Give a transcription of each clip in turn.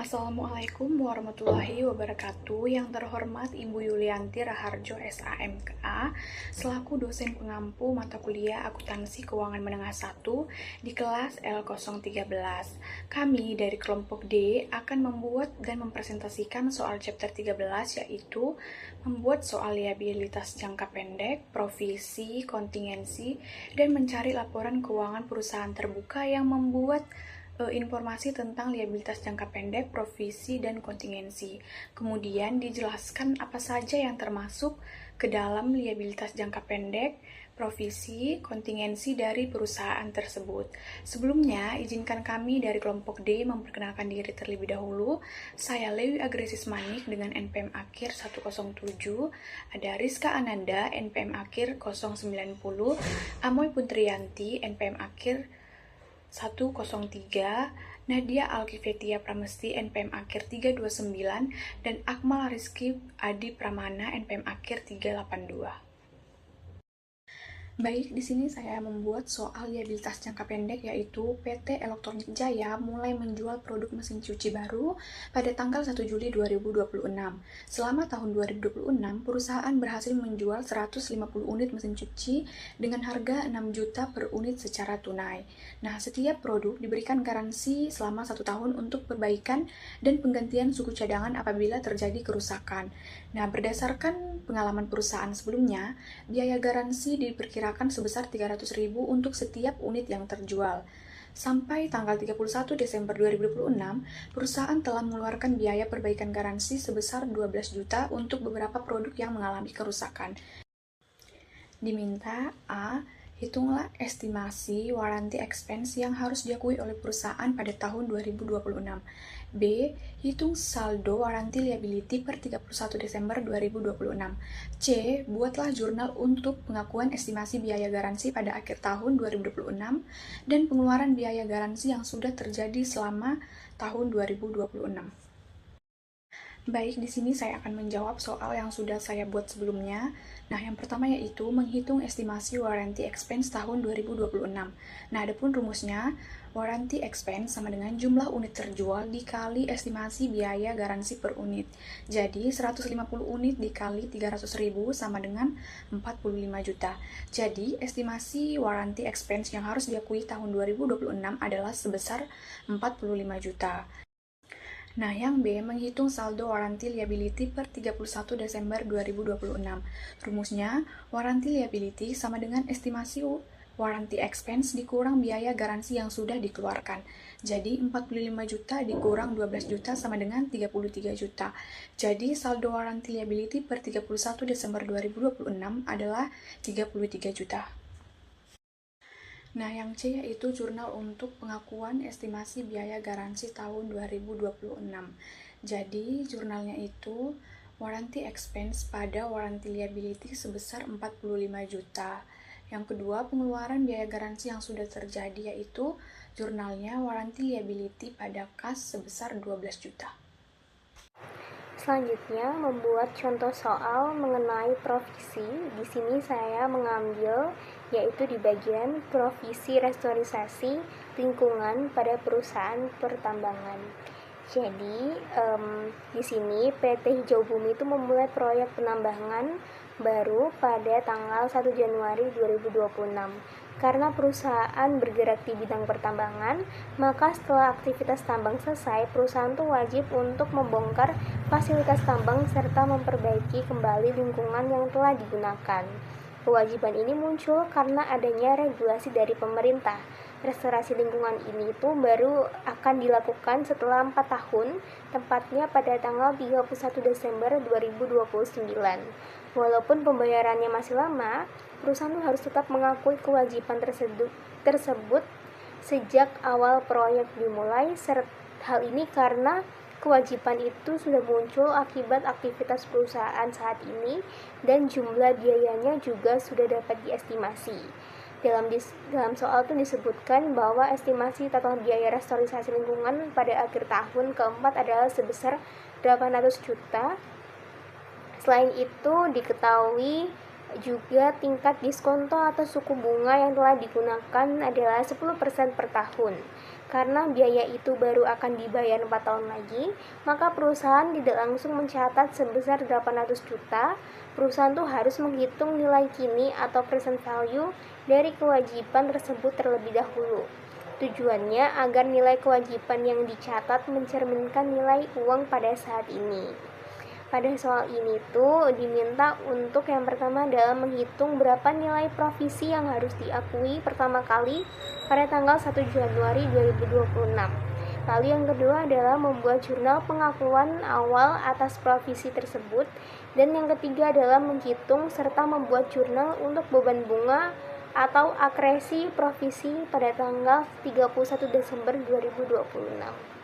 Assalamualaikum warahmatullahi wabarakatuh. Yang terhormat Ibu Yulianti Raharjo SAMKA, selaku dosen pengampu mata kuliah Akuntansi Keuangan Menengah 1 di kelas L013. Kami dari kelompok D akan membuat dan mempresentasikan soal chapter 13, yaitu membuat soal liabilitas jangka pendek, provisi, kontingensi, dan mencari laporan keuangan perusahaan terbuka yang membuat informasi tentang liabilitas jangka pendek, provisi, dan kontingensi. Kemudian dijelaskan apa saja yang termasuk ke dalam liabilitas jangka pendek, provisi, kontingensi dari perusahaan tersebut. Sebelumnya, izinkan kami dari kelompok D memperkenalkan diri terlebih dahulu. Saya Lewi Agresis Manik dengan NPM akhir 107, ada Rizka Ananda NPM akhir 090, Amoy Puntriyanti NPM akhir 103, Nadia Alkifetia Pramesti NPM akhir 329, dan Akmal Rizky Adi Pramana NPM akhir 382. Baik, di sini saya membuat soal liabilitas jangka pendek, yaitu PT Elektronik Jaya mulai menjual produk mesin cuci baru pada tanggal 1 Juli 2026. Selama tahun 2026, perusahaan berhasil menjual 150 unit mesin cuci dengan harga 6 juta per unit secara tunai. Nah, setiap produk diberikan garansi selama 1 tahun untuk perbaikan dan penggantian suku cadangan apabila terjadi kerusakan. Nah, berdasarkan pengalaman perusahaan sebelumnya, biaya garansi diperkirakan sebesar 300.000 untuk setiap unit yang terjual. Sampai tanggal 31 Desember 2026, perusahaan telah mengeluarkan biaya perbaikan garansi sebesar 12 juta untuk beberapa produk yang mengalami kerusakan. Diminta A. Hitunglah estimasi warranty expense yang harus diakui oleh perusahaan pada tahun 2026. B. Hitung saldo warranty liability per 31 Desember 2026. C. Buatlah jurnal untuk pengakuan estimasi biaya garansi pada akhir tahun 2026 dan pengeluaran biaya garansi yang sudah terjadi selama tahun 2026. Baik, di sini saya akan menjawab soal yang sudah saya buat sebelumnya. Nah, yang pertama yaitu menghitung estimasi warranty expense tahun 2026. Nah, adapun rumusnya, warranty expense sama dengan jumlah unit terjual dikali estimasi biaya garansi per unit. Jadi, 150 unit dikali 300.000 sama dengan 45 juta. Jadi, estimasi warranty expense yang harus diakui tahun 2026 adalah sebesar 45 juta. Nah, yang B, menghitung saldo warranty liability per 31 Desember 2026. Rumusnya, warranty liability sama dengan estimasi warranty expense dikurang biaya garansi yang sudah dikeluarkan. Jadi, 45 juta dikurang 12 juta sama dengan 33 juta. Jadi, saldo warranty liability per 31 Desember 2026 adalah 33 juta. Nah, yang C yaitu jurnal untuk pengakuan estimasi biaya garansi tahun 2026. Jadi, jurnalnya itu warranty expense pada warranty liability sebesar 45 juta. Yang kedua, pengeluaran biaya garansi yang sudah terjadi yaitu jurnalnya warranty liability pada kas sebesar 12 juta. Selanjutnya, membuat contoh soal mengenai provisi. Di sini saya mengambil yaitu di bagian provisi restorisasi lingkungan pada perusahaan pertambangan. Jadi, di sini PT Hijau Bumi itu memulai proyek penambangan baru pada tanggal 1 Januari 2026. Karena perusahaan bergerak di bidang pertambangan, maka setelah aktivitas tambang selesai, perusahaan itu wajib untuk membongkar fasilitas tambang serta memperbaiki kembali lingkungan yang telah digunakan. Kewajiban ini muncul karena adanya regulasi dari pemerintah. Restorasi lingkungan ini itu baru akan dilakukan setelah 4 tahun, tepatnya pada tanggal 31 Desember 2029. Walaupun pembayarannya masih lama, perusahaan harus tetap mengakui kewajiban tersebut sejak awal proyek dimulai. Hal ini karena kewajiban itu sudah muncul akibat aktivitas perusahaan saat ini dan jumlah biayanya juga sudah dapat diestimasi. Dalam soal itu disebutkan bahwa estimasi total biaya restorisasi lingkungan pada akhir tahun keempat adalah sebesar 800 juta. Selain itu diketahui juga tingkat diskonto atau suku bunga yang telah digunakan adalah 10% per tahun. Karena biaya itu baru akan dibayar 4 tahun lagi, maka perusahaan tidak langsung mencatat sebesar 800 juta. Perusahaan tuh harus menghitung nilai kini atau present value dari kewajiban tersebut terlebih dahulu. Tujuannya agar nilai kewajiban yang dicatat mencerminkan nilai uang pada saat ini. Pada soal ini tuh diminta untuk yang pertama adalah menghitung berapa nilai provisi yang harus diakui pertama kali pada tanggal 1 Januari 2026. Lalu yang kedua adalah membuat jurnal pengakuan awal atas provisi tersebut. Dan yang ketiga adalah menghitung serta membuat jurnal untuk beban bunga atau akresi provisi pada tanggal 31 Desember 2026.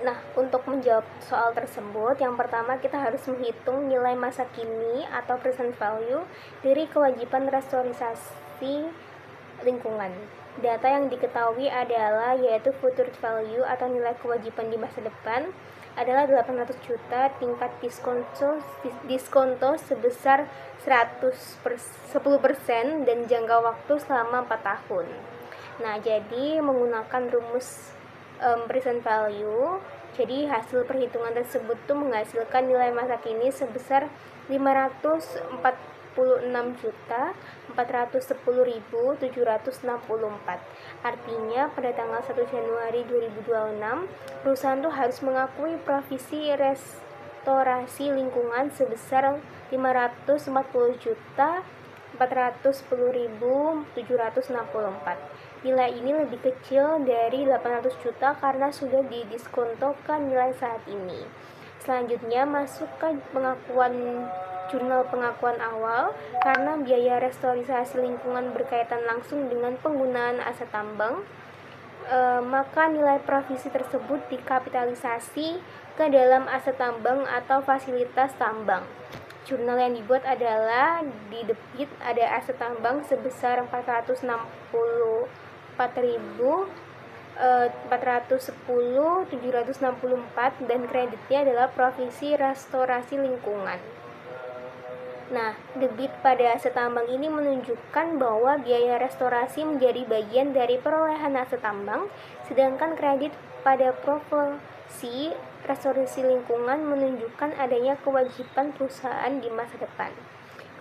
Nah, untuk menjawab soal tersebut, yang pertama kita harus menghitung nilai masa kini atau present value dari kewajiban restorisasi lingkungan. Data yang diketahui adalah yaitu future value atau nilai kewajiban di masa depan adalah 800 juta, tingkat diskonto sebesar 10% dan jangka waktu selama 4 tahun. Nah, jadi menggunakan rumus present value, jadi hasil perhitungan tersebut tuh menghasilkan nilai masa kini sebesar 546.410.764. Artinya pada tanggal 1 Januari 2026 perusahaan tuh harus mengakui provisi restorasi lingkungan sebesar 540.410.764. Nilai ini lebih kecil dari 800 juta karena sudah didiskontokan nilai saat ini. Selanjutnya masuk ke jurnal pengakuan awal. Karena biaya restorisasi lingkungan berkaitan langsung dengan penggunaan aset tambang, maka nilai provisi tersebut dikapitalisasi ke dalam aset tambang atau fasilitas tambang. Jurnal yang dibuat adalah di debit ada aset tambang sebesar 410.764 dan kreditnya adalah provisi restorasi lingkungan. Nah, debit pada aset tambang ini menunjukkan bahwa biaya restorasi menjadi bagian dari perolehan aset tambang, sedangkan kredit pada provisi restorasi lingkungan menunjukkan adanya kewajiban perusahaan di masa depan.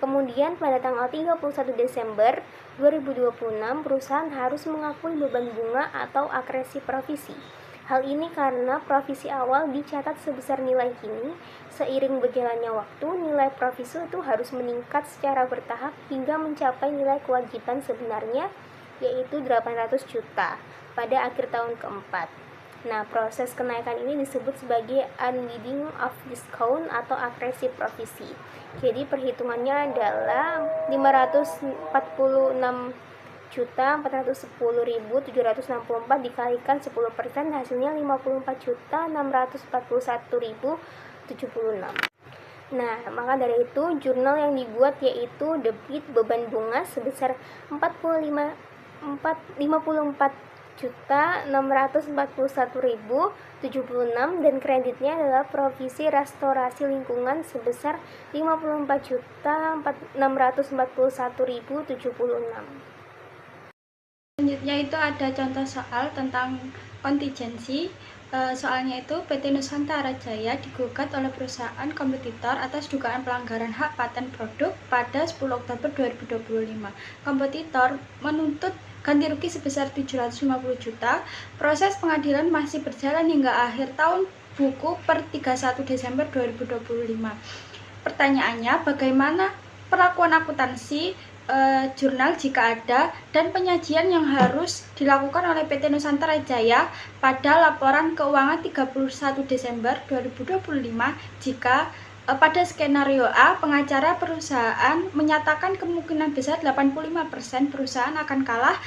Kemudian pada tanggal 31 Desember 2026 perusahaan harus mengakui beban bunga atau akresi provisi. Hal ini karena provisi awal dicatat sebesar nilai kini. Seiring berjalannya waktu, nilai provisi itu harus meningkat secara bertahap hingga mencapai nilai kewajiban sebenarnya, yaitu 800 juta pada akhir tahun keempat. Nah, proses kenaikan ini disebut sebagai unwinding of discount atau akresi provisi. Jadi perhitungannya adalah 546.410.764 dikalikan 10%, hasilnya 54.641.076. Nah, maka dari itu jurnal yang dibuat yaitu debit beban bunga sebesar 54.641.076 dan kreditnya adalah provisi restorasi lingkungan sebesar 54.641.076. Selanjutnya itu ada contoh soal tentang kontingensi. Soalnya itu PT Nusantara Jaya digugat oleh perusahaan kompetitor atas dugaan pelanggaran hak paten produk pada 10 Oktober 2025. Kompetitor menuntut ganti rugi sebesar 750 juta. Proses pengadilan masih berjalan hingga akhir tahun buku per 31 Desember 2025. Pertanyaannya, bagaimana perlakuan akuntansi jurnal jika ada dan penyajian yang harus dilakukan oleh PT Nusantara Jaya pada laporan keuangan 31 Desember 2025 jika pada skenario A pengacara perusahaan menyatakan kemungkinan besar 85% perusahaan akan kalah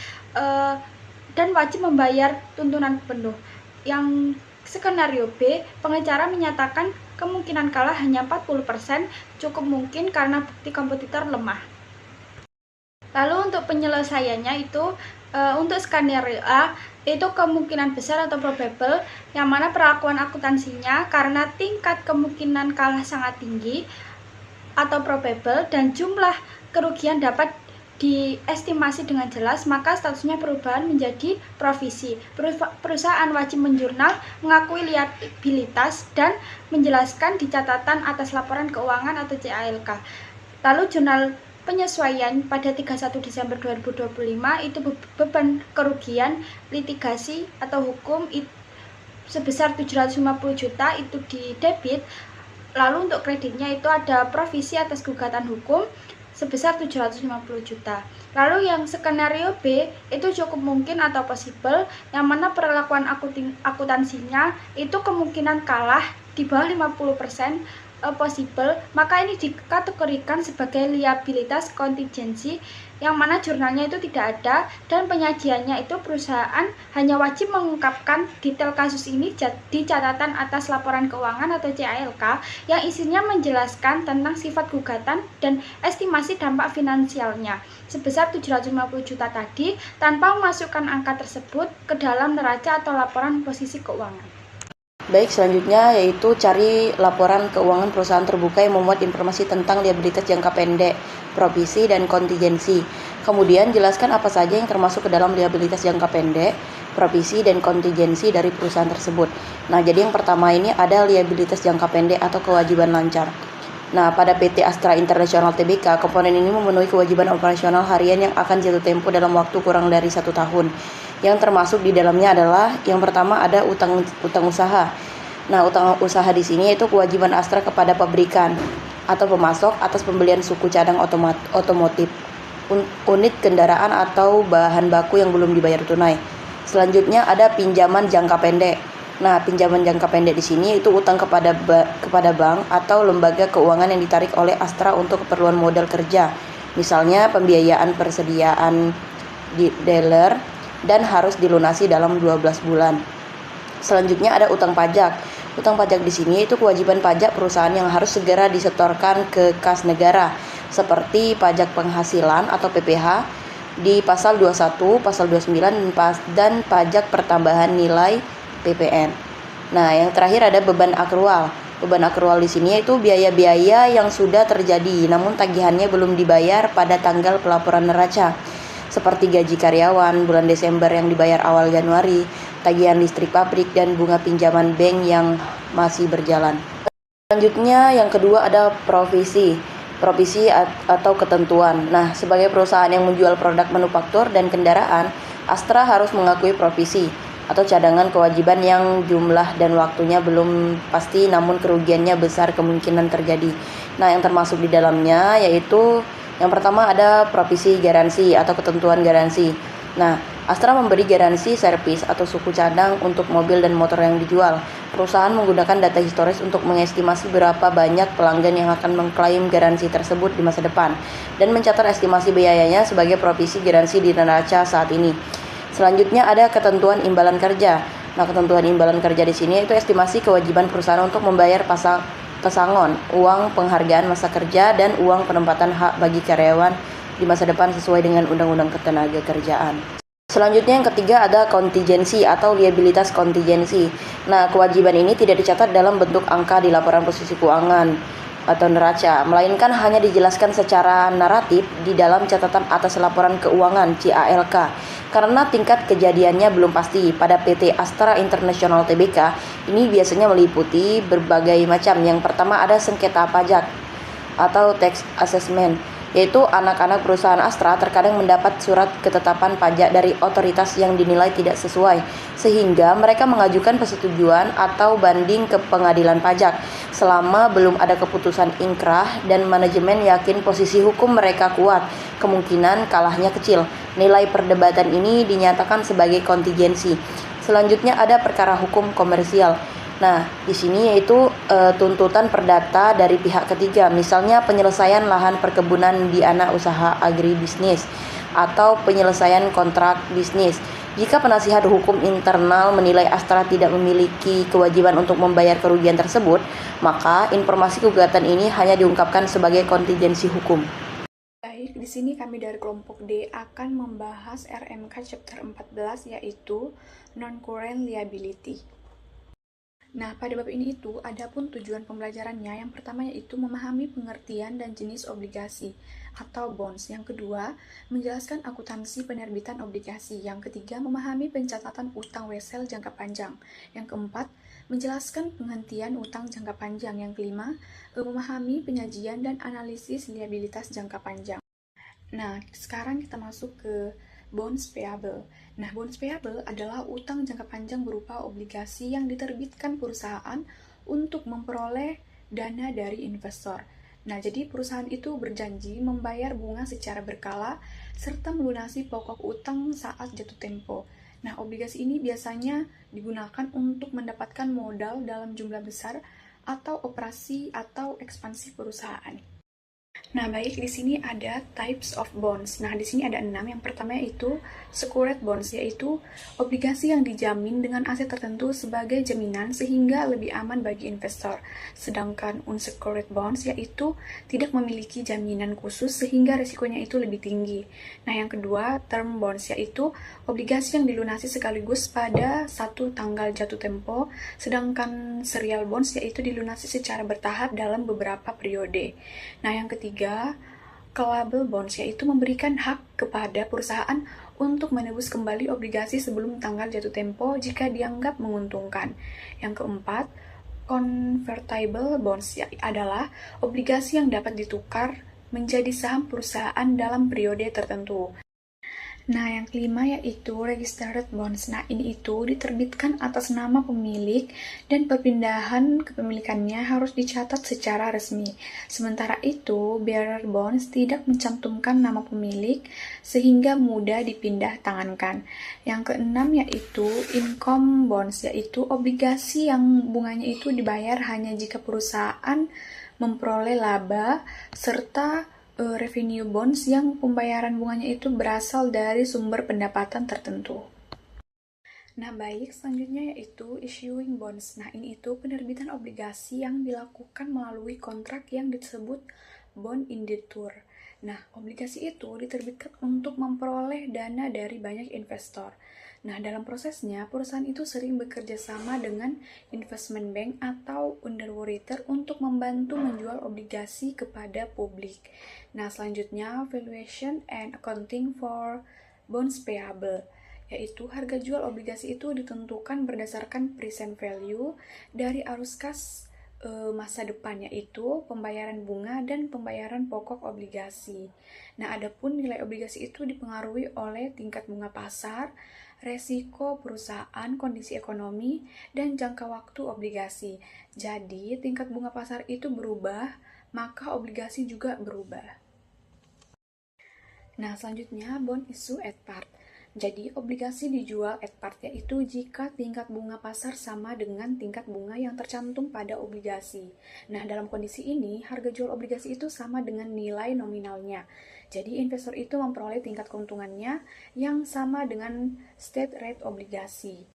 dan wajib membayar tuntutan penuh. Yang skenario B pengacara menyatakan kemungkinan kalah hanya 40%, cukup mungkin karena bukti kompetitor lemah. Lalu untuk penyelesaiannya itu untuk skenario A itu kemungkinan besar atau probable, yang mana perlakuan akuntansinya karena tingkat kemungkinan kalah sangat tinggi atau probable dan jumlah kerugian dapat diestimasi dengan jelas, maka statusnya perubahan menjadi provisi. Perusahaan wajib menjurnal, mengakui liabilitas, dan menjelaskan di catatan atas laporan keuangan atau CALK. Lalu jurnal penyesuaian pada 31 Desember 2025 itu beban kerugian litigasi atau hukum sebesar 750 juta itu di debit. Lalu untuk kreditnya itu ada provisi atas gugatan hukum sebesar 750 juta. Lalu yang skenario B itu cukup mungkin atau possible, yang mana perlakuan akuntansinya itu kemungkinan kalah di bawah 50%, possible, maka ini dikategorikan sebagai liabilitas kontingensi, yang mana jurnalnya itu tidak ada dan penyajiannya itu perusahaan hanya wajib mengungkapkan detail kasus ini di catatan atas laporan keuangan atau CALK yang isinya menjelaskan tentang sifat gugatan dan estimasi dampak finansialnya sebesar 750 juta tadi tanpa memasukkan angka tersebut ke dalam neraca atau laporan posisi keuangan. Baik, selanjutnya yaitu cari laporan keuangan perusahaan terbuka yang memuat informasi tentang liabilitas jangka pendek, provisi, dan kontingensi. Kemudian jelaskan apa saja yang termasuk ke dalam liabilitas jangka pendek, provisi, dan kontingensi dari perusahaan tersebut. Nah, jadi yang pertama ini ada liabilitas jangka pendek atau kewajiban lancar. Nah, pada PT Astra International Tbk, komponen ini memenuhi kewajiban operasional harian yang akan jatuh tempo dalam waktu kurang dari 1 tahun. Yang termasuk di dalamnya adalah yang pertama ada utang usaha. Nah, utang usaha di sini yaitu kewajiban Astra kepada pabrikan atau pemasok atas pembelian suku cadang otomotif, unit kendaraan atau bahan baku yang belum dibayar tunai. Selanjutnya ada pinjaman jangka pendek. Nah, pinjaman jangka pendek di sini itu utang kepada bank atau lembaga keuangan yang ditarik oleh Astra untuk keperluan modal kerja. Misalnya pembiayaan persediaan dealer dan harus dilunasi dalam 12 bulan. Selanjutnya ada utang pajak. Utang pajak di sini itu kewajiban pajak perusahaan yang harus segera disetorkan ke kas negara, seperti pajak penghasilan atau PPh di pasal 21, pasal 29 dan pajak pertambahan nilai PPN. Nah, yang terakhir ada beban akrual. Beban akrual di sini yaitu biaya-biaya yang sudah terjadi namun tagihannya belum dibayar pada tanggal pelaporan neraca, seperti gaji karyawan bulan Desember yang dibayar awal Januari, tagihan listrik pabrik, dan bunga pinjaman bank yang masih berjalan. Selanjutnya yang kedua ada provisi atau ketentuan. Nah, sebagai perusahaan yang menjual produk manufaktur dan kendaraan, Astra harus mengakui provisi atau cadangan kewajiban yang jumlah dan waktunya belum pasti namun kerugiannya besar kemungkinan terjadi. Nah, yang termasuk di dalamnya yaitu yang pertama ada provisi garansi atau ketentuan garansi. Nah, Astra memberi garansi servis atau suku cadang untuk mobil dan motor yang dijual. Perusahaan menggunakan data historis untuk mengestimasi berapa banyak pelanggan yang akan mengklaim garansi tersebut di masa depan dan mencatat estimasi biayanya sebagai provisi garansi di neraca saat ini. Selanjutnya ada ketentuan imbalan kerja. Nah, ketentuan imbalan kerja di sini itu estimasi kewajiban perusahaan untuk membayar pesangon, uang penghargaan masa kerja, dan uang penempatan hak bagi karyawan di masa depan sesuai dengan Undang-Undang Ketenagakerjaan. Selanjutnya yang ketiga ada kontingensi atau liabilitas kontingensi. Nah, kewajiban ini tidak dicatat dalam bentuk angka di laporan posisi keuangan atau neraca, melainkan hanya dijelaskan secara naratif di dalam catatan atas laporan keuangan CALK. Karena tingkat kejadiannya belum pasti, pada PT Astra International Tbk ini biasanya meliputi berbagai macam. Yang pertama ada sengketa pajak atau tax assessment, yaitu anak-anak perusahaan Astra terkadang mendapat surat ketetapan pajak dari otoritas yang dinilai tidak sesuai, sehingga mereka mengajukan persetujuan atau banding ke pengadilan pajak. Selama belum ada keputusan inkrah dan manajemen yakin posisi hukum mereka kuat, kemungkinan kalahnya kecil. Nilai perdebatan ini dinyatakan sebagai kontingensi. Selanjutnya ada perkara hukum komersial. Nah, di sini yaitu tuntutan perdata dari pihak ketiga, misalnya penyelesaian lahan perkebunan di anak usaha agribisnis atau penyelesaian kontrak bisnis. Jika penasihat hukum internal menilai Astra tidak memiliki kewajiban untuk membayar kerugian tersebut, maka informasi gugatan ini hanya diungkapkan sebagai kontingensi hukum. Baik, di sini kami dari kelompok D akan membahas RMK chapter 14 yaitu non-current liability. Nah, pada bab ini ada pun tujuan pembelajarannya. Yang pertama yaitu memahami pengertian dan jenis obligasi. atau bonds. Yang kedua, menjelaskan akuntansi penerbitan obligasi. Yang ketiga, memahami pencatatan utang wesel jangka panjang. Yang keempat, menjelaskan penghentian utang jangka panjang. Yang kelima, memahami penyajian dan analisis liabilitas jangka panjang. Nah, sekarang kita masuk ke bonds payable. Nah, bonds payable adalah utang jangka panjang berupa obligasi yang diterbitkan perusahaan untuk memperoleh dana dari investor. Nah, jadi perusahaan itu berjanji membayar bunga secara berkala serta melunasi pokok utang saat jatuh tempo. Nah, obligasi ini biasanya digunakan untuk mendapatkan modal dalam jumlah besar atau operasi atau ekspansi perusahaan. Nah, baik, di sini ada types of bonds. Nah, di sini ada 6. Yang pertama yaitu secured bonds, yaitu obligasi yang dijamin dengan aset tertentu sebagai jaminan sehingga lebih aman bagi investor. Sedangkan unsecured bonds yaitu tidak memiliki jaminan khusus sehingga risikonya itu lebih tinggi. Nah, yang kedua term bonds yaitu obligasi yang dilunasi sekaligus pada satu tanggal jatuh tempo. Sedangkan serial bonds yaitu dilunasi secara bertahap dalam beberapa periode. Nah, yang ketiga callable bonds yaitu memberikan hak kepada perusahaan untuk menebus kembali obligasi sebelum tanggal jatuh tempo jika dianggap menguntungkan. Yang keempat, convertible bonds adalah obligasi yang dapat ditukar menjadi saham perusahaan dalam periode tertentu. Nah, yang kelima yaitu registered bonds. Nah, ini itu diterbitkan atas nama pemilik dan perpindahan kepemilikannya harus dicatat secara resmi. Sementara itu, bearer bonds tidak mencantumkan nama pemilik sehingga mudah dipindah tangankan. Yang keenam yaitu income bonds, yaitu obligasi yang bunganya itu dibayar hanya jika perusahaan memperoleh laba, serta revenue bonds yang pembayaran bunganya itu berasal dari sumber pendapatan tertentu. Nah, baik, selanjutnya yaitu issuing bonds. Nah, ini itu penerbitan obligasi yang dilakukan melalui kontrak yang disebut bond indenture. Nah, obligasi itu diterbitkan untuk memperoleh dana dari banyak investor. Nah, dalam prosesnya, perusahaan itu sering bekerja sama dengan investment bank atau underwriter untuk membantu menjual obligasi kepada publik. Nah, selanjutnya, valuation and accounting for bonds payable, yaitu harga jual obligasi itu ditentukan berdasarkan present value dari arus kas masa depan, yaitu pembayaran bunga dan pembayaran pokok obligasi. Nah, adapun nilai obligasi itu dipengaruhi oleh tingkat bunga pasar, resiko perusahaan, kondisi ekonomi, dan jangka waktu obligasi. Jadi, tingkat bunga pasar itu berubah, maka obligasi juga berubah. Nah, selanjutnya bond issue at par. Jadi, obligasi dijual at par, yaitu jika tingkat bunga pasar sama dengan tingkat bunga yang tercantum pada obligasi. Nah, dalam kondisi ini, harga jual obligasi itu sama dengan nilai nominalnya. Jadi, investor itu memperoleh tingkat keuntungannya yang sama dengan state rate obligasi.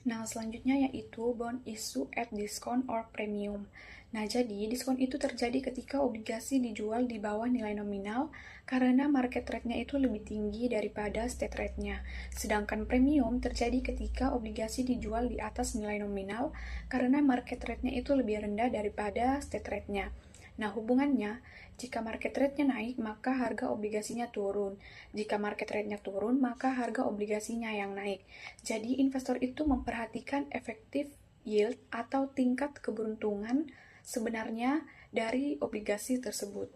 Nah, selanjutnya yaitu bond issue at discount or premium. Nah, jadi diskon itu terjadi ketika obligasi dijual di bawah nilai nominal karena market rate-nya itu lebih tinggi daripada state rate-nya. Sedangkan premium terjadi ketika obligasi dijual di atas nilai nominal karena market rate-nya itu lebih rendah daripada state rate-nya. Nah, hubungannya, jika market rate-nya naik, maka harga obligasinya turun. Jika market rate-nya turun, maka harga obligasinya yang naik. Jadi, investor itu memperhatikan effective yield atau tingkat keberuntungan sebenarnya dari obligasi tersebut.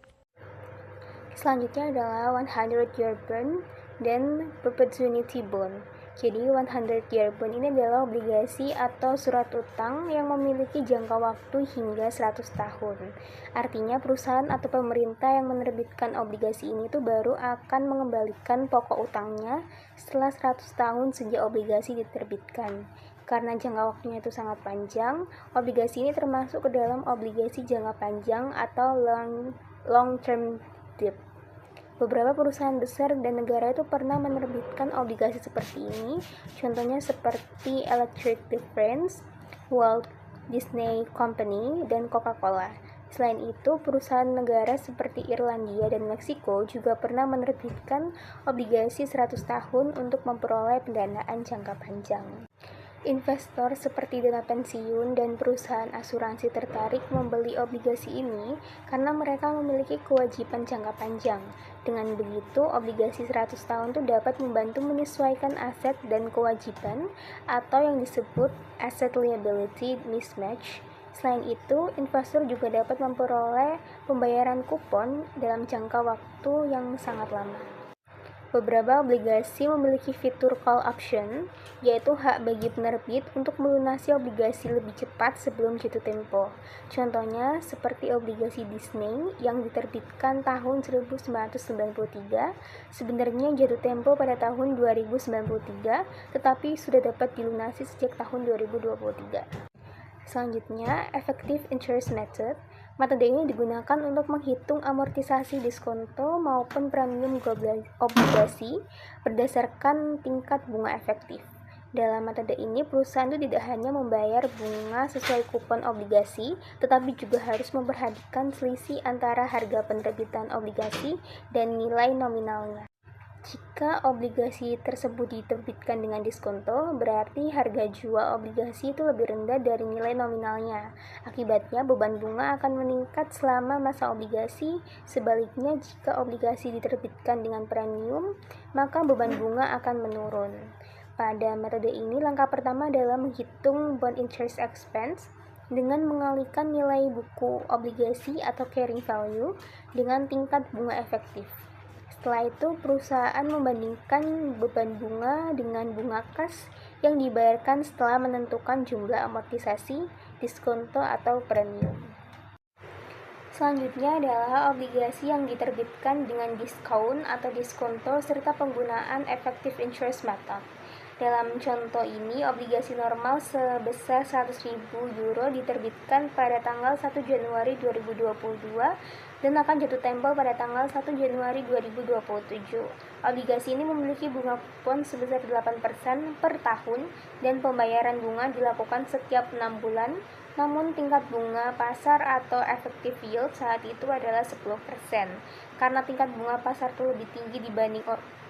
Selanjutnya adalah 100-year bond dan perpetuity bond. Jadi 100-year bond ini adalah obligasi atau surat utang yang memiliki jangka waktu hingga 100 tahun. Artinya perusahaan atau pemerintah yang menerbitkan obligasi ini tuh baru akan mengembalikan pokok utangnya setelah 100 tahun sejak obligasi diterbitkan. Karena jangka waktunya itu sangat panjang, obligasi ini termasuk ke dalam obligasi jangka panjang atau long-term debt. Beberapa perusahaan besar dan negara itu pernah menerbitkan obligasi seperti ini, contohnya seperti Electric Difference, Walt Disney Company, dan Coca-Cola. Selain itu, perusahaan negara seperti Irlandia dan Meksiko juga pernah menerbitkan obligasi 100 tahun untuk memperoleh pendanaan jangka panjang. Investor seperti dana pensiun dan perusahaan asuransi tertarik membeli obligasi ini karena mereka memiliki kewajiban jangka panjang. Dengan begitu, obligasi 100 tahun itu dapat membantu menyesuaikan aset dan kewajiban atau yang disebut asset liability mismatch. Selain itu, investor juga dapat memperoleh pembayaran kupon dalam jangka waktu yang sangat lama. Beberapa obligasi memiliki fitur call option, yaitu hak bagi penerbit untuk melunasi obligasi lebih cepat sebelum jatuh tempo. Contohnya seperti obligasi Disney yang diterbitkan tahun 1993, sebenarnya jatuh tempo pada tahun 2093, tetapi sudah dapat dilunasi sejak tahun 2023. Selanjutnya, effective interest method. Metode ini digunakan untuk menghitung amortisasi diskonto maupun premium obligasi berdasarkan tingkat bunga efektif. Dalam metode ini, perusahaan itu tidak hanya membayar bunga sesuai kupon obligasi, tetapi juga harus memperhatikan selisih antara harga penerbitan obligasi dan nilai nominalnya. Jika obligasi tersebut diterbitkan dengan diskonto, berarti harga jual obligasi itu lebih rendah dari nilai nominalnya. Akibatnya, beban bunga akan meningkat selama masa obligasi. Sebaliknya, jika obligasi diterbitkan dengan premium, maka beban bunga akan menurun. Pada metode ini, langkah pertama adalah menghitung bond interest expense dengan mengalihkan nilai buku obligasi atau carrying value dengan tingkat bunga efektif. Setelah itu, perusahaan membandingkan beban bunga dengan bunga kas yang dibayarkan setelah menentukan jumlah amortisasi, diskonto, atau premium. Selanjutnya adalah obligasi yang diterbitkan dengan diskon atau diskonto serta penggunaan effective interest method. Dalam contoh ini, obligasi normal sebesar 100.000 euro diterbitkan pada tanggal 1 Januari 2022 dan akan jatuh tempo pada tanggal 1 Januari 2027. Obligasi ini memiliki bunga kupon sebesar 8% per tahun dan pembayaran bunga dilakukan setiap 6 bulan, namun tingkat bunga pasar atau effective yield saat itu adalah 10%. Karena tingkat bunga pasar itu lebih tinggi dibanding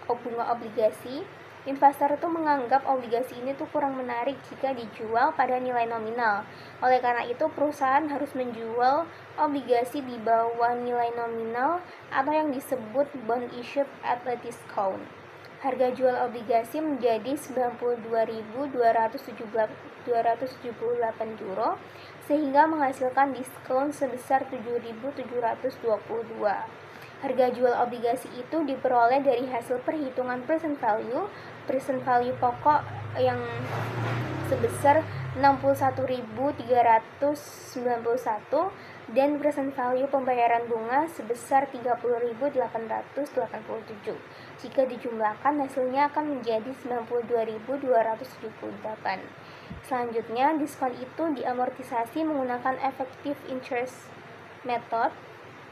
bunga obligasi, investor itu menganggap obligasi ini tuh kurang menarik jika dijual pada nilai nominal. Oleh karena itu, perusahaan harus menjual obligasi di bawah nilai nominal atau yang disebut bond issued at a discount. Harga jual obligasi menjadi 92.278 euro sehingga menghasilkan diskon sebesar 7.722. Harga jual obligasi itu diperoleh dari hasil perhitungan present value pokok yang sebesar 61.391 dan present value pembayaran bunga sebesar 30.887. Jika dijumlahkan, hasilnya akan menjadi 92.278. Selanjutnya, diskon itu diamortisasi menggunakan effective interest method.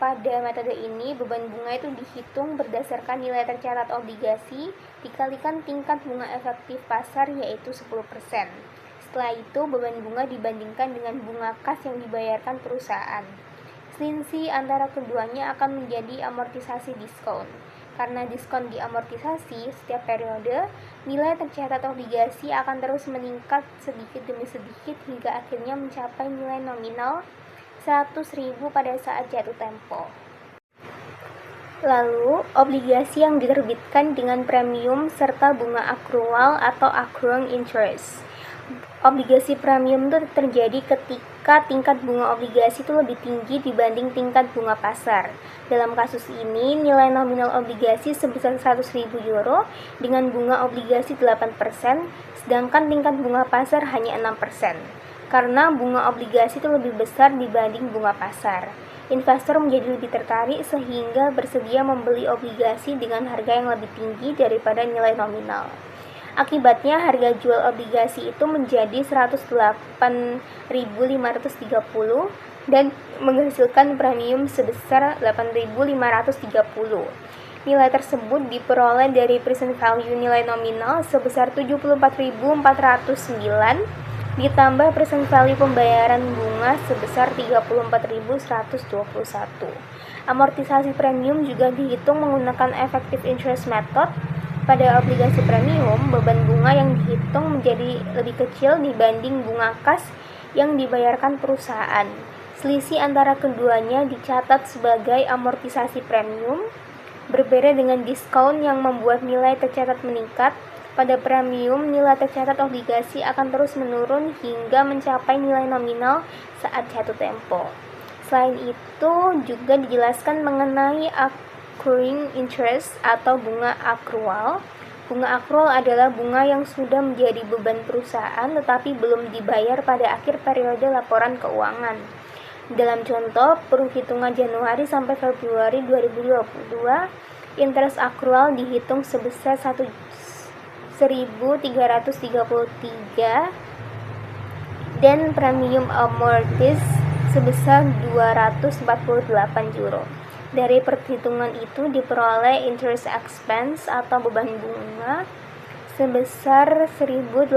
Pada metode ini, beban bunga itu dihitung berdasarkan nilai tercatat obligasi dikalikan tingkat bunga efektif pasar, yaitu 10%. Setelah itu, beban bunga dibandingkan dengan bunga kas yang dibayarkan perusahaan. Selisih antara keduanya akan menjadi amortisasi diskon. Karena diskon diamortisasi setiap periode, nilai tercatat obligasi akan terus meningkat sedikit demi sedikit hingga akhirnya mencapai nilai nominal 100.000 pada saat jatuh tempo. Lalu, obligasi yang diterbitkan dengan premium serta bunga akrual atau accruing interest. Obligasi premium itu terjadi ketika tingkat bunga obligasi itu lebih tinggi dibanding tingkat bunga pasar. Dalam kasus ini, nilai nominal obligasi sebesar 100.000 euro dengan bunga obligasi 8%, sedangkan tingkat bunga pasar hanya 6%. Karena bunga obligasi itu lebih besar dibanding bunga pasar, investor menjadi lebih tertarik sehingga bersedia membeli obligasi dengan harga yang lebih tinggi daripada nilai nominal. Akibatnya, harga jual obligasi itu menjadi 108.530 dan menghasilkan premium sebesar 8.530. Nilai tersebut diperoleh dari present value nilai nominal sebesar 74.409 ditambah present value pembayaran bunga sebesar 34.121. Amortisasi premium juga dihitung menggunakan effective interest method. Pada obligasi premium, beban bunga yang dihitung menjadi lebih kecil dibanding bunga kas yang dibayarkan perusahaan. Selisih antara keduanya dicatat sebagai amortisasi premium. Berbeda dengan diskon yang membuat nilai tercatat meningkat, pada premium nilai tercatat obligasi akan terus menurun hingga mencapai nilai nominal saat jatuh tempo. Selain itu, juga dijelaskan mengenai accruing interest atau bunga akrual. Bunga akrual adalah bunga yang sudah menjadi beban perusahaan tetapi belum dibayar pada akhir periode laporan keuangan. Dalam contoh, perhitungan Januari sampai Februari 2022, interest akrual dihitung sebesar 1.333 dan premium amortis sebesar 248 euro. Dari perhitungan itu diperoleh interest expense atau beban bunga sebesar 1.085.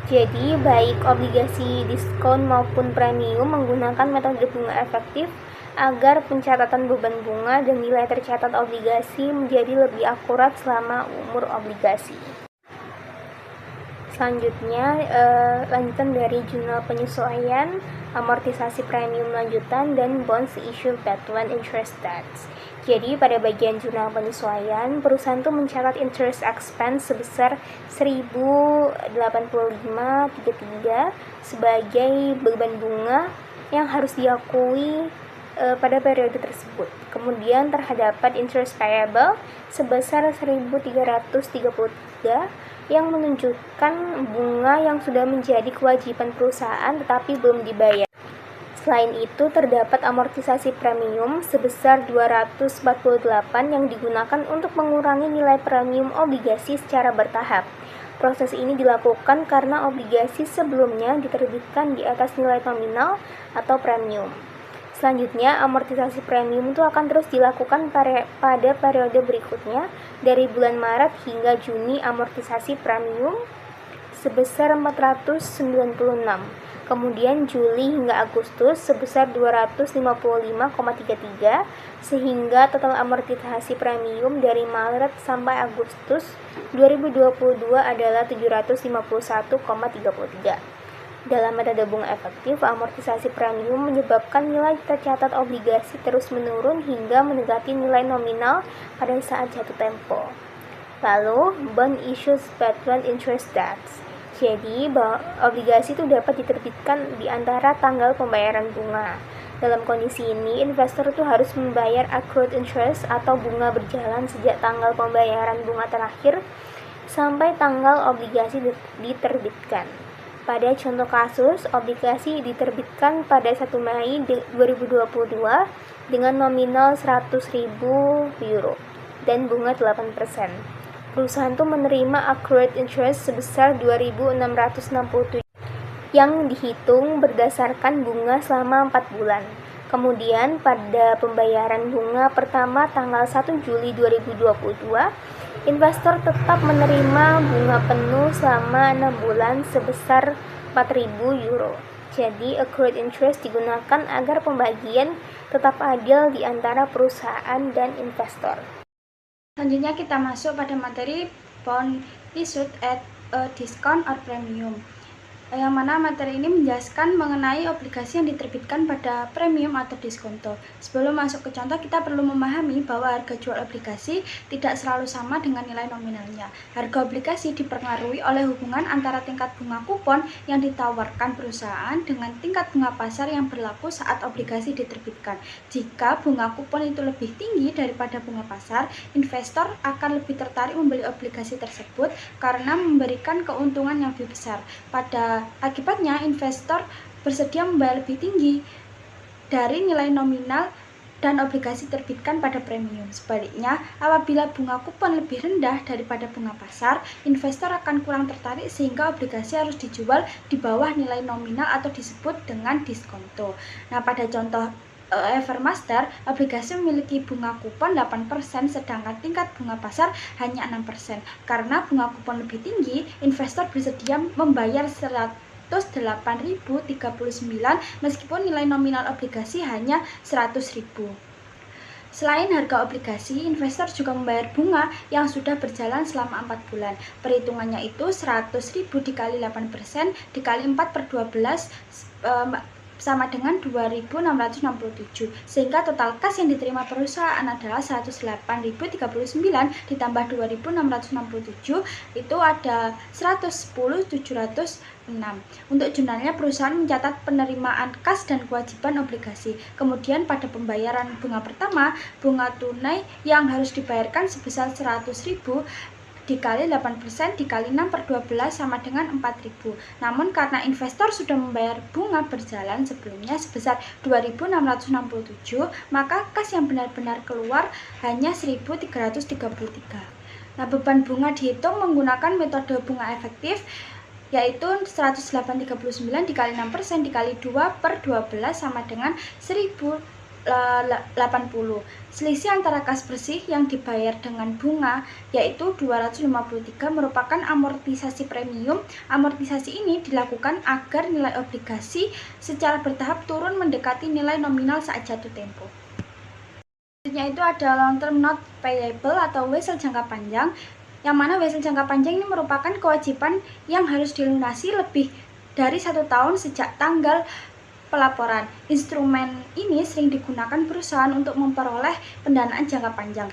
Jadi, baik obligasi diskon maupun premium menggunakan metode bunga efektif agar pencatatan beban bunga dan nilai tercatat obligasi menjadi lebih akurat selama umur obligasi. Selanjutnya, lanjutan dari jurnal penyesuaian, amortisasi premium lanjutan, dan bonds issue payment interest stats. Jadi, pada bagian jurnal penyesuaian, perusahaan itu mencatat interest expense sebesar 1.085.33 sebagai beban bunga yang harus diakui pada periode tersebut. Kemudian terdapat interest payable sebesar 1.333 yang menunjukkan bunga yang sudah menjadi kewajiban perusahaan tetapi belum dibayar. Selain itu, terdapat amortisasi premium sebesar 248 yang digunakan untuk mengurangi nilai premium obligasi secara bertahap. Proses ini dilakukan karena obligasi sebelumnya diterbitkan di atas nilai nominal atau premium. Selanjutnya, amortisasi premium itu akan terus dilakukan pada periode berikutnya dari bulan Maret hingga Juni. Amortisasi premium sebesar 496, kemudian Juli hingga Agustus sebesar 255,33, sehingga total amortisasi premium dari Maret sampai Agustus 2022 adalah 751,33. Dalam metode bunga efektif, amortisasi premium menyebabkan nilai tercatat obligasi terus menurun hingga mendekati nilai nominal pada saat jatuh tempo. Lalu, bond issue payment interest dates. Jadi, obligasi itu dapat diterbitkan di antara tanggal pembayaran bunga. Dalam kondisi ini, investor itu harus membayar accrued interest atau bunga berjalan sejak tanggal pembayaran bunga terakhir sampai tanggal obligasi diterbitkan. Pada contoh kasus, obligasi diterbitkan pada 1 Mei 2022 dengan nominal 100.000 euro dan bunga 8%. Perusahaan itu menerima accrued interest sebesar 2.667 yang dihitung berdasarkan bunga selama 4 bulan. Kemudian pada pembayaran bunga pertama tanggal 1 Juli 2022, investor tetap menerima bunga penuh selama 6 bulan sebesar 4.000 euro. Jadi, accrued interest digunakan agar pembagian tetap adil di antara perusahaan dan investor. Selanjutnya kita masuk pada materi bond issued at a discount or premium. Yang mana materi ini menjelaskan mengenai obligasi yang diterbitkan pada premium atau diskonto. Sebelum masuk ke contoh, kita perlu memahami bahwa harga jual obligasi tidak selalu sama dengan nilai nominalnya. Harga obligasi dipengaruhi oleh hubungan antara tingkat bunga kupon yang ditawarkan perusahaan dengan tingkat bunga pasar yang berlaku saat obligasi diterbitkan. Jika bunga kupon itu lebih tinggi daripada bunga pasar, investor akan lebih tertarik membeli obligasi tersebut karena memberikan keuntungan yang lebih besar. Akibatnya, investor bersedia membayar lebih tinggi dari nilai nominal dan obligasi terbitkan pada premium. Sebaliknya, apabila bunga kupon lebih rendah daripada bunga pasar, investor akan kurang tertarik sehingga obligasi harus dijual di bawah nilai nominal atau disebut dengan diskonto. Nah, pada contoh Evermaster, obligasi memiliki bunga kupon 8%, sedangkan tingkat bunga pasar hanya 6%. Karena bunga kupon lebih tinggi, investor bersedia membayar 108.039 meskipun nilai nominal obligasi hanya 100.000. Selain harga obligasi, investor juga membayar bunga yang sudah berjalan selama 4 bulan. Perhitungannya itu 100.000 dikali 8% dikali 4/12 sama dengan 2.667, sehingga total kas yang diterima perusahaan adalah 108.039 ditambah 2.667 itu ada 110.706. Untuk jurnalnya, perusahaan mencatat penerimaan kas dan kewajiban obligasi. Kemudian pada pembayaran bunga pertama, bunga tunai yang harus dibayarkan sebesar 100.000 dikali 8% dikali 6/12 sama dengan 4.000. Namun karena investor sudah membayar bunga berjalan sebelumnya sebesar 2.667, maka kas yang benar-benar keluar hanya 1.333. Nah, beban bunga dihitung menggunakan metode bunga efektif, yaitu 108,39 dikali 6% dikali 2/12 sama dengan 1.080. Selisih antara kas bersih yang dibayar dengan bunga yaitu 253 merupakan amortisasi premium. Amortisasi ini dilakukan agar nilai obligasi secara bertahap turun mendekati nilai nominal saat jatuh tempo. Selanjutnya itu ada long term note payable atau wesel jangka panjang, yang mana wesel jangka panjang ini merupakan kewajiban yang harus dilunasi lebih dari 1 tahun sejak tanggal pelaporan. Instrumen ini sering digunakan perusahaan untuk memperoleh pendanaan jangka panjang.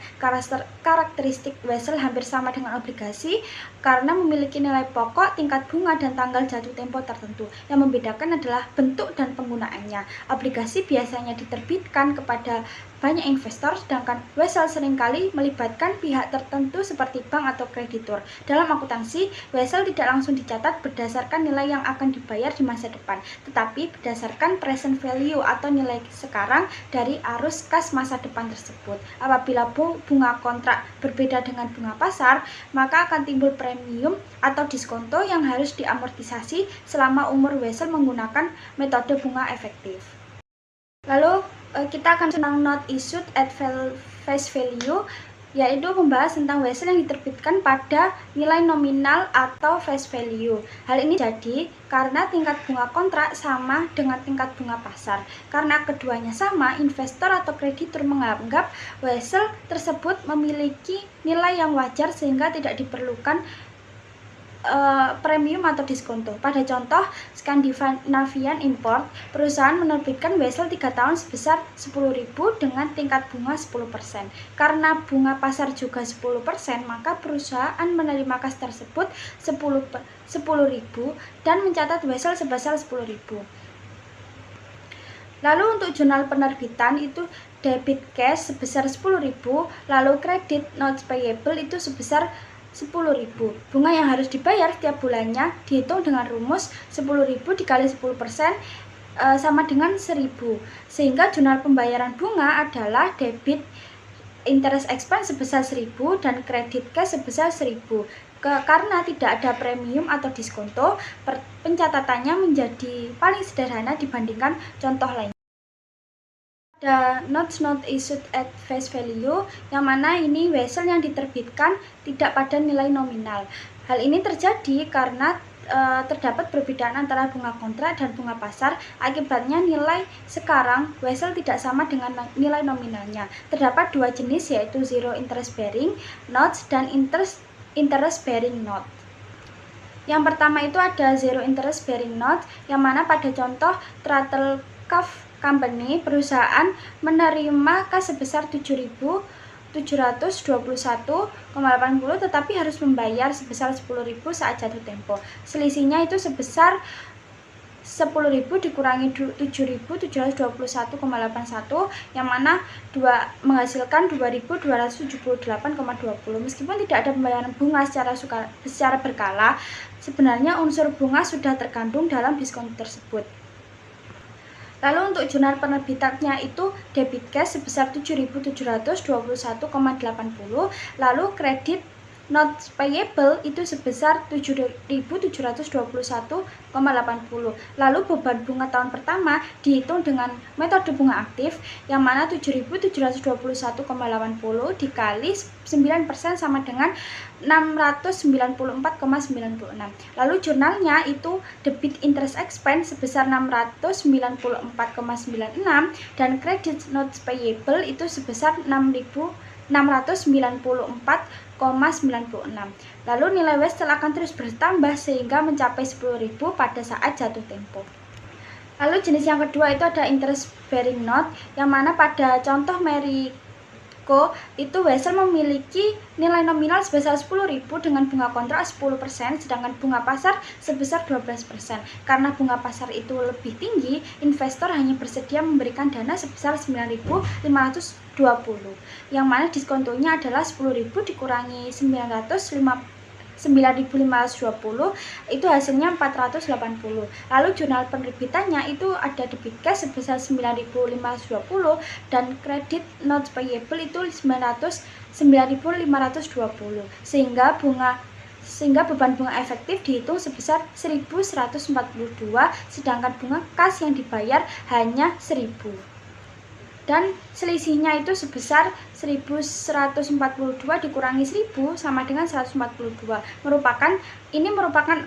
Karakteristik wesel hampir sama dengan obligasi karena memiliki nilai pokok, tingkat bunga, dan tanggal jatuh tempo tertentu. Yang membedakan adalah bentuk dan penggunaannya. Obligasi biasanya diterbitkan kepada banyak investor, sedangkan wesel seringkali melibatkan pihak tertentu seperti bank atau kreditur. Dalam akuntansi, wesel tidak langsung dicatat berdasarkan nilai yang akan dibayar di masa depan, tetapi berdasarkan present value atau nilai sekarang dari arus kas masa depan tersebut. Apabila bunga kontrak berbeda dengan bunga pasar, maka akan timbul premium atau diskonto yang harus diamortisasi selama umur wesel menggunakan metode bunga efektif. Lalu kita akan tentang note issued at face value, yaitu membahas tentang wesel yang diterbitkan pada nilai nominal atau face value. Hal ini jadi karena tingkat bunga kontrak sama dengan tingkat bunga pasar. Karena keduanya sama, investor atau kreditur menganggap wesel tersebut memiliki nilai yang wajar sehingga tidak diperlukan premium atau diskonto. Pada contoh Scandinavian Import, perusahaan menerbitkan wesel 3 tahun sebesar 10.000 dengan tingkat bunga 10%. Karena bunga pasar juga 10%, maka perusahaan menerima kas tersebut 10.000 dan mencatat wesel sebesar 10.000. Lalu untuk jurnal penerbitan itu debit cash sebesar 10.000, lalu credit notes payable itu sebesar 10.000. Bunga yang harus dibayar setiap bulannya dihitung dengan rumus 10.000 dikali 10% sama dengan 1.000. Sehingga jurnal pembayaran bunga adalah debit interest expense sebesar 1.000 dan credit cash sebesar 1.000. Karena tidak ada premium atau diskonto, pencatatannya menjadi paling sederhana dibandingkan contoh lain. Ada notes not issued at face value, yang mana ini wesel yang diterbitkan tidak pada nilai nominal. Hal ini terjadi karena terdapat perbedaan antara bunga kontrak dan bunga pasar. Akibatnya nilai sekarang wesel tidak sama dengan nilai nominalnya. Terdapat 2 jenis, yaitu zero interest bearing notes dan interest bearing note. Yang pertama itu ada zero interest bearing note, yang mana pada contoh Turtle Cove Company, perusahaan menerima kas sebesar 7.721,80 tetapi harus membayar sebesar 10.000 saat jatuh tempo. Selisihnya itu sebesar 10.000 dikurangi 7.721,81, yang mana menghasilkan 2.278,20. Meskipun tidak ada pembayaran bunga secara berkala, sebenarnya unsur bunga sudah terkandung dalam diskon tersebut. Lalu untuk jurnal penerbitannya itu debit cash sebesar 7.721,80, lalu kredit notes payable itu sebesar 7.721,80. Lalu beban bunga tahun pertama dihitung dengan metode bunga aktif, yang mana 7.721,80 dikali 9% sama dengan 694,96. Lalu jurnalnya itu debit interest expense sebesar 694,96 dan credit notes payable itu sebesar 694,96. Lalu nilai wesel akan terus bertambah sehingga mencapai 10.000 pada saat jatuh tempo. Lalu jenis yang kedua itu ada interest bearing note, yang mana pada contoh Merico itu wesel memiliki nilai nominal sebesar 10.000 dengan bunga kontrak 10%, sedangkan bunga pasar sebesar 12%. Karena bunga pasar itu lebih tinggi, investor hanya bersedia memberikan dana sebesar 9.520, yang mana diskontonya adalah 10.000 dikurangi 9.520 itu hasilnya 480. Lalu jurnal penerbitannya itu ada debit cash sebesar 9.520 dan credit notes payable itu 9.520, sehingga beban bunga efektif dihitung sebesar 1.142, sedangkan bunga kas yang dibayar hanya 1.000. Dan selisihnya itu sebesar 1.142 dikurangi 1.000 sama dengan 142. Ini merupakan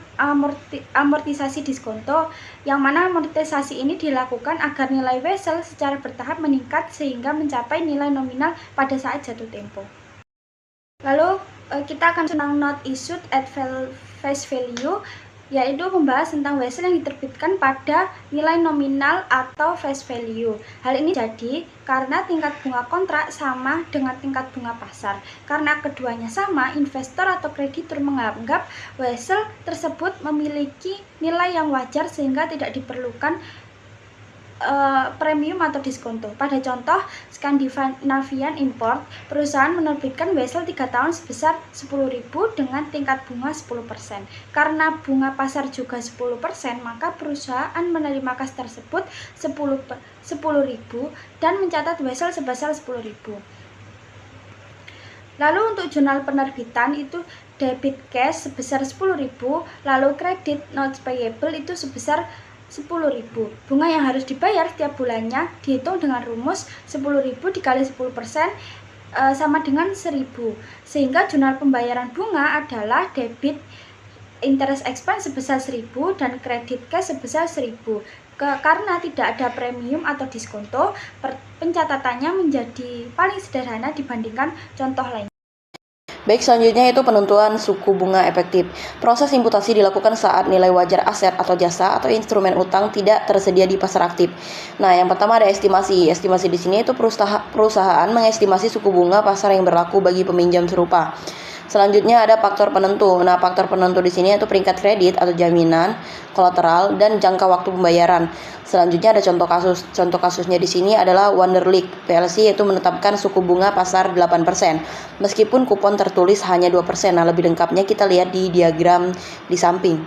amortisasi diskonto, yang mana amortisasi ini dilakukan agar nilai wesel secara bertahap meningkat sehingga mencapai nilai nominal pada saat jatuh tempo. Lalu kita akan tentang not issued at face value, yaitu membahas tentang wesel yang diterbitkan pada nilai nominal atau face value. Hal ini jadi karena tingkat bunga kontrak sama dengan tingkat bunga pasar. Karena keduanya sama, investor atau kreditur menganggap wesel tersebut memiliki nilai yang wajar sehingga tidak diperlukan premium atau diskonto. Pada contoh Scandinavian Import, perusahaan menerbitkan wesel 3 tahun sebesar 10.000 dengan tingkat bunga 10%. Karena bunga pasar juga 10%, maka perusahaan menerima kas tersebut 10.000 dan mencatat wesel sebesar 10.000. Lalu untuk jurnal penerbitan itu debit cash sebesar 10.000, lalu credit notes payable itu sebesar 10.000. Bunga yang harus dibayar setiap bulannya dihitung dengan rumus 10.000 dikali 10% sama dengan 1.000. Sehingga jurnal pembayaran bunga adalah debit interest expense sebesar 1.000 dan credit cash sebesar 1.000. Karena tidak ada premium atau diskonto, pencatatannya menjadi paling sederhana dibandingkan contoh lain. Baik, selanjutnya itu penentuan suku bunga efektif. Proses imputasi dilakukan saat nilai wajar aset atau jasa atau instrumen utang tidak tersedia di pasar aktif. Nah, yang pertama ada estimasi. Estimasi di sini itu perusahaan mengestimasi suku bunga pasar yang berlaku bagi peminjam serupa. Selanjutnya ada faktor penentu. Nah, faktor penentu di sini itu peringkat kredit atau jaminan, kolateral, dan jangka waktu pembayaran. Selanjutnya ada contoh kasus. Contoh kasusnya di sini adalah Wonderlic PLC, yaitu menetapkan suku bunga pasar 8%, meskipun kupon tertulis hanya 2%. Nah, lebih lengkapnya kita lihat di diagram di samping.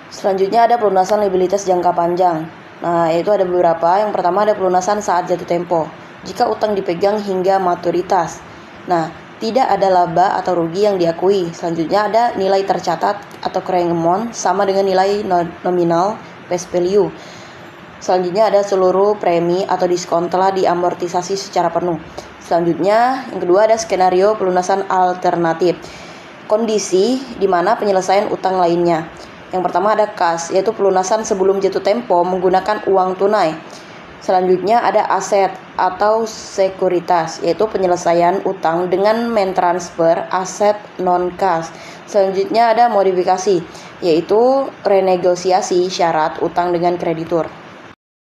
Selanjutnya ada pelunasan liabilitas jangka panjang. Nah, itu ada beberapa. Yang pertama ada pelunasan saat jatuh tempo, jika utang dipegang hingga maturitas. Nah, tidak ada laba atau rugi yang diakui. Selanjutnya ada nilai tercatat atau carrying amount sama dengan nilai nominal face value. Selanjutnya ada seluruh premi atau diskon telah diamortisasi secara penuh. Selanjutnya yang kedua ada skenario pelunasan alternatif, kondisi di mana penyelesaian utang lainnya. Yang pertama ada kas, yaitu pelunasan sebelum jatuh tempo menggunakan uang tunai. Selanjutnya ada aset atau sekuritas, yaitu penyelesaian utang dengan mentransfer aset non-kas. Selanjutnya ada modifikasi, yaitu renegosiasi syarat utang dengan kreditur.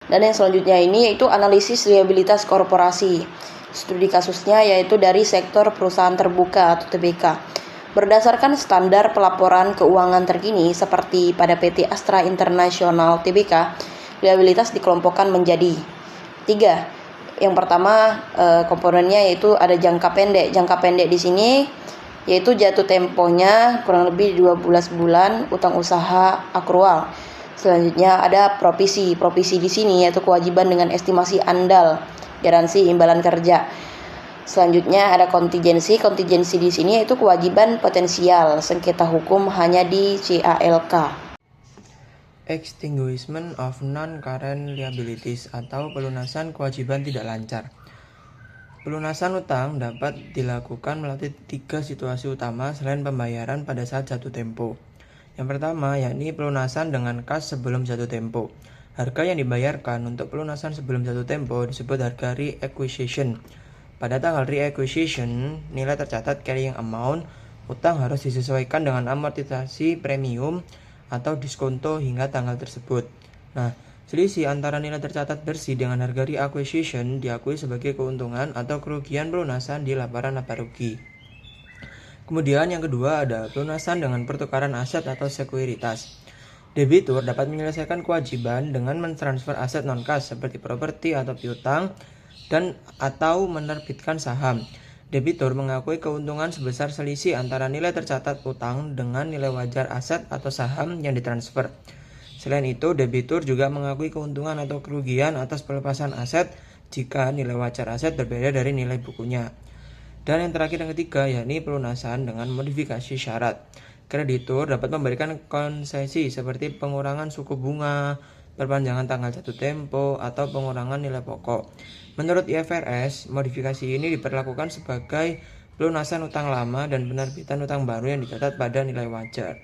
Dan yang selanjutnya ini yaitu analisis liabilitas korporasi. Studi kasusnya yaitu dari sektor perusahaan terbuka atau TBK. Berdasarkan standar pelaporan keuangan terkini seperti pada PT Astra International Tbk, liabilitas dikelompokkan menjadi 3. Yang pertama komponennya yaitu ada jangka pendek. Jangka pendek di sini yaitu jatuh temponya kurang lebih 12 bulan, utang usaha akrual. Selanjutnya ada provisi. Provisi di sini yaitu kewajiban dengan estimasi andal, garansi imbalan kerja. Selanjutnya ada kontingensi. Kontingensi di sini yaitu kewajiban potensial sengketa hukum hanya di CALK. Extinguishment of non-current liabilities atau pelunasan kewajiban tidak lancar. Pelunasan utang dapat dilakukan melalui 3 situasi utama selain pembayaran pada saat jatuh tempo. Yang pertama yakni pelunasan dengan kas sebelum jatuh tempo. Harga yang dibayarkan untuk pelunasan sebelum jatuh tempo disebut harga reacquisition. Pada tanggal reacquisition, nilai tercatat carrying amount utang harus disesuaikan dengan amortisasi premium atau diskonto hingga tanggal tersebut. Nah, selisih antara nilai tercatat bersih dengan harga reacquisition diakui sebagai keuntungan atau kerugian pelunasan di laporan laba rugi. Kemudian yang kedua ada pelunasan dengan pertukaran aset atau sekuritas. Debitur dapat menyelesaikan kewajiban dengan mentransfer aset non-kas seperti properti atau piutang dan atau menerbitkan saham. Debitur mengakui keuntungan sebesar selisih antara nilai tercatat utang dengan nilai wajar aset atau saham yang ditransfer. Selain itu, debitur juga mengakui keuntungan atau kerugian atas pelepasan aset jika nilai wajar aset berbeda dari nilai bukunya. Dan yang terakhir yang ketiga yakni pelunasan dengan modifikasi syarat. Kreditur dapat memberikan konsesi seperti pengurangan suku bunga, perpanjangan tanggal jatuh tempo, atau pengurangan nilai pokok. Menurut IFRS, modifikasi ini diperlakukan sebagai pelunasan utang lama dan penerbitan utang baru yang dicatat pada nilai wajar.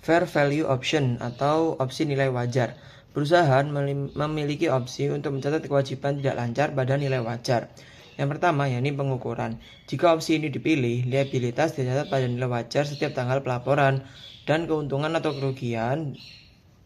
Fair value option atau opsi nilai wajar. Perusahaan memiliki opsi untuk mencatat kewajiban tidak lancar pada nilai wajar. Yang pertama yakni pengukuran. Jika opsi ini dipilih, liabilitas dicatat pada nilai wajar setiap tanggal pelaporan dan keuntungan atau kerugian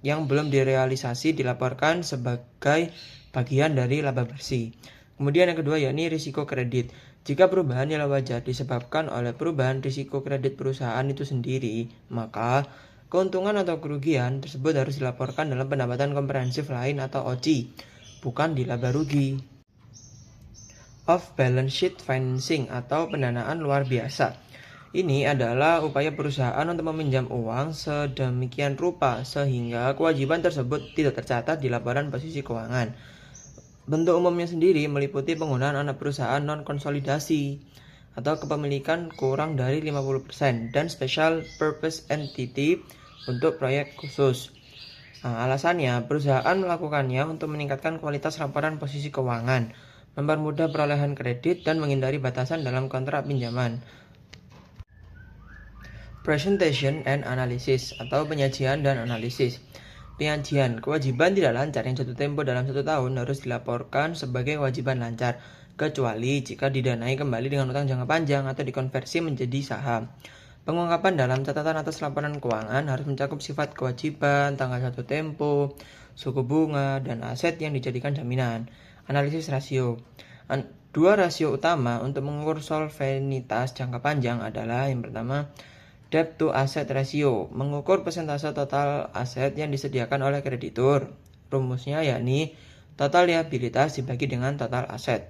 yang belum direalisasi dilaporkan sebagai bagian dari laba bersih. Kemudian yang kedua yakni risiko kredit. Jika perubahan nilai wajar disebabkan oleh perubahan risiko kredit perusahaan itu sendiri, maka keuntungan atau kerugian tersebut harus dilaporkan dalam pendapatan komprehensif lain atau OCI, bukan di laba rugi. Off balance sheet financing atau pendanaan luar biasa. Ini adalah upaya perusahaan untuk meminjam uang sedemikian rupa sehingga kewajiban tersebut tidak tercatat di laporan posisi keuangan. Bentuk umumnya sendiri meliputi penggunaan anak perusahaan non-konsolidasi atau kepemilikan kurang dari 50% dan special purpose entity untuk proyek khusus. Nah, alasannya perusahaan melakukannya untuk meningkatkan kualitas laporan posisi keuangan, mempermudah perolehan kredit dan menghindari batasan dalam kontrak pinjaman. Presentation and analysis atau penyajian dan analisis. Penyajian, kewajiban tidak lancar yang jatuh tempo dalam 1 tahun harus dilaporkan sebagai kewajiban lancar, kecuali jika didanai kembali dengan utang jangka panjang atau dikonversi menjadi saham. Pengungkapan dalam catatan atas laporan keuangan harus mencakup sifat kewajiban, tanggal jatuh tempo, suku bunga, dan aset yang dijadikan jaminan. Analisis rasio. 2 rasio utama untuk mengukur solvenitas jangka panjang adalah yang pertama, debt to asset ratio, mengukur persentase total aset yang disediakan oleh kreditur. Rumusnya yakni total liabilitas dibagi dengan total aset.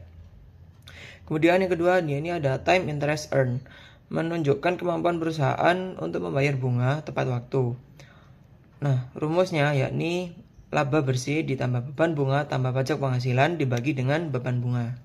Kemudian yang kedua, ini ada time interest earned, menunjukkan kemampuan perusahaan untuk membayar bunga tepat waktu. Nah, rumusnya yakni laba bersih ditambah beban bunga tambah pajak penghasilan dibagi dengan beban bunga.